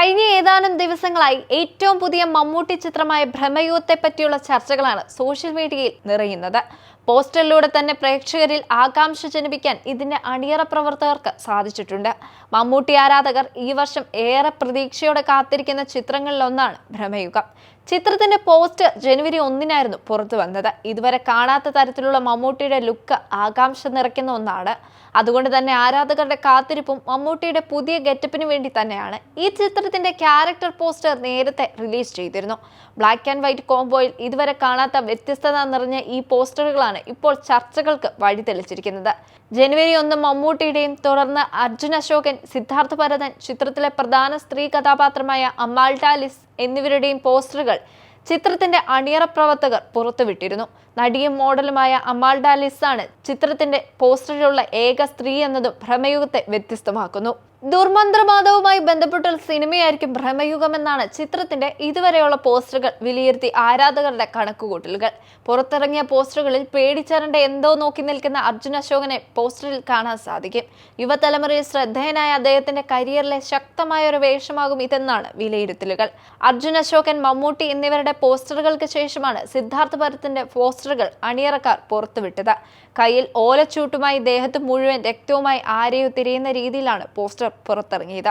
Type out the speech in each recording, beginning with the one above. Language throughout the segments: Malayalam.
കഴിഞ്ഞ ഏതാനും ദിവസങ്ങളായി ഏറ്റവും പുതിയ മമ്മൂട്ടി ചിത്രമായ ഭ്രമയുഗത്തെ പറ്റിയുള്ള ചർച്ചകളാണ് സോഷ്യൽ മീഡിയയിൽ നിറയുന്നത്. പോസ്റ്ററിലൂടെ തന്നെ പ്രേക്ഷകരിൽ ആകാംക്ഷ ജനിപ്പിക്കാൻ ഇതിന്റെ അണിയറ പ്രവർത്തകർക്ക് സാധിച്ചിട്ടുണ്ട്. മമ്മൂട്ടി ആരാധകർ ഈ വർഷം ഏറെ പ്രതീക്ഷയോടെ കാത്തിരിക്കുന്ന ചിത്രങ്ങളിലൊന്നാണ് ഭ്രമയുഗം. ചിത്രത്തിന്റെ പോസ്റ്റർ ജനുവരി 1 പുറത്തു വന്നത്. ഇതുവരെ കാണാത്ത തരത്തിലുള്ള മമ്മൂട്ടിയുടെ ലുക്ക് ആകാംക്ഷ നിറയ്ക്കുന്ന ഒന്നാണ്. അതുകൊണ്ട് തന്നെ ആരാധകരുടെ കാത്തിരിപ്പും മമ്മൂട്ടിയുടെ പുതിയ ഗെറ്റപ്പിന് വേണ്ടി തന്നെയാണ്. ഈ ചിത്രത്തിന്റെ ക്യാരക്ടർ പോസ്റ്റർ നേരത്തെ റിലീസ് ചെയ്തിരുന്നു. ബ്ലാക്ക് ആൻഡ് വൈറ്റ് കോംബോയിൽ ഇതുവരെ കാണാത്ത വ്യത്യസ്തത നിറഞ്ഞ ഈ പോസ്റ്ററുകളാണ് ഇപ്പോൾ ചർച്ചകൾക്ക് വഴിതെളിച്ചിരിക്കുന്നത്. ജനുവരി 1 മമ്മൂട്ടിയുടെയും തുടർന്ന് അർജുൻ അശോകൻ, സിദ്ധാർത്ഥ ഭരതൻ, ചിത്രത്തിലെ പ്രധാന സ്ത്രീ കഥാപാത്രമായ അമാൽഡ ലിസ് എന്നിവരുടെയും പോസ്റ്ററുകൾ ചിത്രത്തിന്റെ അണിയറ പ്രവർത്തകർ പുറത്തുവിട്ടിരുന്നു. നടിയും മോഡലുമായ അമാൽഡ ലിസാണ് ചിത്രത്തിന്റെ പോസ്റ്ററിലുള്ള ഏക സ്ത്രീ എന്നതും ഭ്രമയുഗത്തെ വ്യത്യസ്തമാക്കുന്നു. ദുർമന്ത്രവാദവുമായി ബന്ധപ്പെട്ട ഒരു സിനിമയായിരിക്കും ഭ്രമയുഗം എന്നാണ് ചിത്രത്തിന്റെ ഇതുവരെയുള്ള പോസ്റ്ററുകൾ വിലയിരുത്തി ആരാധകരുടെ കണക്കുകൂട്ടലുകൾ. പുറത്തിറങ്ങിയ പോസ്റ്ററുകളിൽ പേടിച്ചരണ്ട എന്തോ നോക്കി നിൽക്കുന്ന അർജുൻ അശോകനെ പോസ്റ്ററിൽ കാണാൻ സാധിക്കും. യുവതലമുറയിൽ ശ്രദ്ധേയനായ അദ്ദേഹത്തിന്റെ കരിയറിലെ ശക്തമായ ഒരു വേഷമാകും ഇതെന്നാണ് വിലയിരുത്തലുകൾ. അർജുൻ അശോകൻ, മമ്മൂട്ടി എന്നിവരുടെ പോസ്റ്ററുകൾക്ക് ശേഷമാണ് സിദ്ധാർത്ഥ ഭരതന്റെ പോസ്റ്ററുകൾ അണിയറക്കാർ പുറത്തുവിട്ടത്. കയ്യിൽ ഓലച്ചൂട്ടുമായി ദേഹത്ത് മുഴുവൻ രക്തവുമായി ആരെയോ തിരയുന്ന രീതിയിലാണ് പോസ്റ്റർ പുറത്തിറങ്ങിയത്.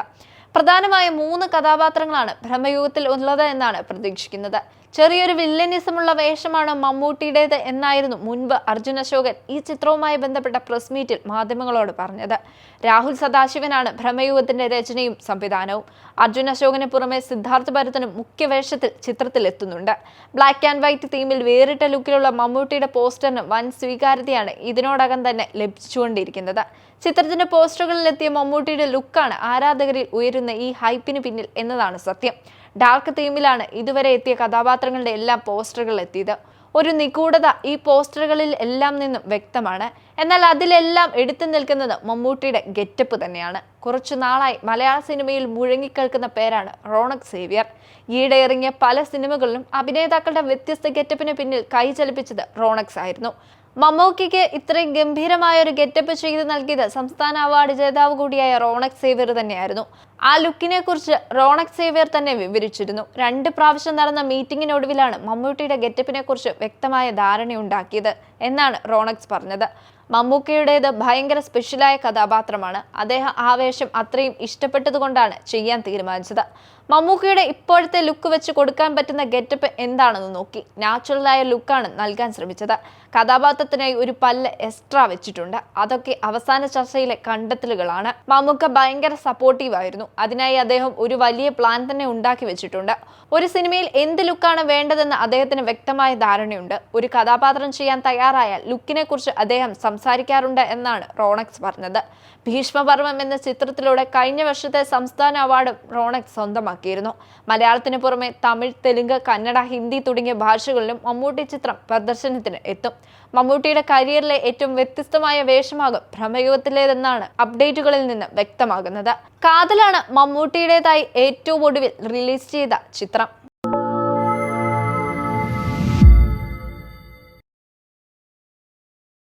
പ്രധാനമായ 3 കഥാപാത്രങ്ങളാണ് ഭ്രമയുഗത്തിൽ ഉള്ളത് എന്നാണ് പ്രതീക്ഷിക്കുന്നത്. ചെറിയൊരു വില്ലനിസമുള്ള വേഷമാണ് മമ്മൂട്ടിയുടേത് എന്നായിരുന്നു മുൻപ് അർജുൻ അശോകൻ ഈ ചിത്രവുമായി ബന്ധപ്പെട്ട പ്രസ് മീറ്റിൽ മാധ്യമങ്ങളോട് പറഞ്ഞത്. രാഹുൽ സദാശിവനാണ് ഭ്രമയുഗത്തിന്റെ രചനയും സംവിധാനവും. അർജുൻ അശോകന് പുറമെ സിദ്ധാർത്ഥ ഭരതനും മുഖ്യ വേഷത്തിൽ ചിത്രത്തിൽ എത്തുന്നുണ്ട്. ബ്ലാക്ക് ആൻഡ് വൈറ്റ് തീമിൽ വേറിട്ട ലുക്കിലുള്ള മമ്മൂട്ടിയുടെ പോസ്റ്ററിന് വൻ സ്വീകാര്യതയാണ് ഇതിനോടകം തന്നെ ലഭിച്ചുകൊണ്ടിരിക്കുന്നത്. ചിത്രത്തിന്റെ പോസ്റ്ററുകളിൽ എത്തിയ മമ്മൂട്ടിയുടെ ലുക്കാണ് ആരാധകരിൽ ഉയരുന്ന ഈ ഹൈപ്പിന് പിന്നിൽ എന്നതാണ് സത്യം. ഡാർക്ക് തീമിലാണ് ഇതുവരെ എത്തിയ കഥാപാത്രങ്ങളുടെ എല്ലാം പോസ്റ്ററുകൾ എത്തിയത്. ഒരു നിഗൂഢത ഈ പോസ്റ്ററുകളിൽ എല്ലാം നിന്നും വ്യക്തമാണ്. എന്നാൽ അതിലെല്ലാം എടുത്തു നിൽക്കുന്നത് മമ്മൂട്ടിയുടെ ഗെറ്റപ്പ് തന്നെയാണ്. കുറച്ചു നാളായി മലയാള സിനിമയിൽ മുഴങ്ങിക്കേൾക്കുന്ന പേരാണ് റോണക് സേവ്യർ. ഈയിടെ ഇറങ്ങിയ പല സിനിമകളിലും അഭിനേതാക്കളുടെ വ്യത്യസ്ത ഗെറ്റപ്പിന് പിന്നിൽ കൈ ചലിപ്പിച്ചത് റോണക്സ് ആയിരുന്നു. മമ്മൂക്കിക്ക് ഇത്രയും ഗംഭീരമായ ഒരു ഗെറ്റപ്പ് ചെയ്ത് നൽകിയത് സംസ്ഥാന അവാർഡ് ജേതാവ് കൂടിയായ റോണക് സേവ്യർ തന്നെയായിരുന്നു. ആ ലുക്കിനെ കുറിച്ച് റോണക് സേവ്യർ തന്നെ വിവരിച്ചിരുന്നു. 2 പ്രാവശ്യം നടന്ന മീറ്റിംഗിനൊടുവിലാണ് മമ്മൂട്ടിയുടെ ഗെറ്റപ്പിനെ കുറിച്ച് വ്യക്തമായ ധാരണയുണ്ടാക്കിയത് എന്നാണ് റോണക്സ് പറഞ്ഞത്. മമ്മൂക്കയുടേത് ഭയങ്കര സ്പെഷ്യലായ കഥാപാത്രമാണ്. അദ്ദേഹം ആവേശം അത്രയും ഇഷ്ടപ്പെട്ടതുകൊണ്ടാണ് ചെയ്യാൻ തീരുമാനിച്ചത്. മമ്മൂക്കയുടെ ഇപ്പോഴത്തെ ലുക്ക് വെച്ച് കൊടുക്കാൻ പറ്റുന്ന ഗെറ്റപ്പ് എന്താണെന്ന് നോക്കി നാച്ചുറലായ ലുക്കാണ് നൽകാൻ ശ്രമിച്ചത്. കഥാപാത്രത്തിനായി ഒരു പല്ല് എക്സ്ട്രാ വെച്ചിട്ടുണ്ട്. അതൊക്കെ അവസാന ചർച്ചയിലെ കണ്ടെത്തലുകളാണ്. മമ്മൂക്ക ഭയങ്കര സപ്പോർട്ടീവ് ആയിരുന്നു. അതിനായി അദ്ദേഹം ഒരു വലിയ പ്ലാൻ തന്നെ ഉണ്ടാക്കി വെച്ചിട്ടുണ്ട്. ഒരു സിനിമയിൽ എന്ത് ലുക്കാണ് വേണ്ടതെന്ന് അദ്ദേഹത്തിന് വ്യക്തമായ ധാരണയുണ്ട്. ഒരു കഥാപാത്രം ചെയ്യാൻ തയ്യാറായാൽ ലുക്കിനെ കുറിച്ച് അദ്ദേഹം സംസാരിക്കാറുണ്ട് എന്നാണ് റോണക്സ് പറഞ്ഞത്. ഭീഷ്മപർവം എന്ന ചിത്രത്തിലൂടെ കഴിഞ്ഞ വർഷത്തെ സംസ്ഥാന അവാർഡ് റോണക്സ് സ്വന്തമാക്കിയിരുന്നു. മലയാളത്തിന് പുറമെ തമിഴ്, തെലുങ്ക്, കന്നഡ, ഹിന്ദി തുടങ്ങിയ ഭാഷകളിലും മമ്മൂട്ടി ചിത്രം പ്രദർശനത്തിന് എത്തും. മമ്മൂട്ടിയുടെ കരിയറിലെ ഏറ്റവും വ്യത്യസ്തമായ വേഷമാകും ഭ്രമയുഗത്തിലേതെന്നാണ് അപ്ഡേറ്റുകളിൽ നിന്ന് വ്യക്തമാകുന്നത്. കാതലാണ് മമ്മൂട്ടിയുടേതായി ഏറ്റവും ഒടുവിൽ റിലീസ് ചെയ്ത ചിത്രം.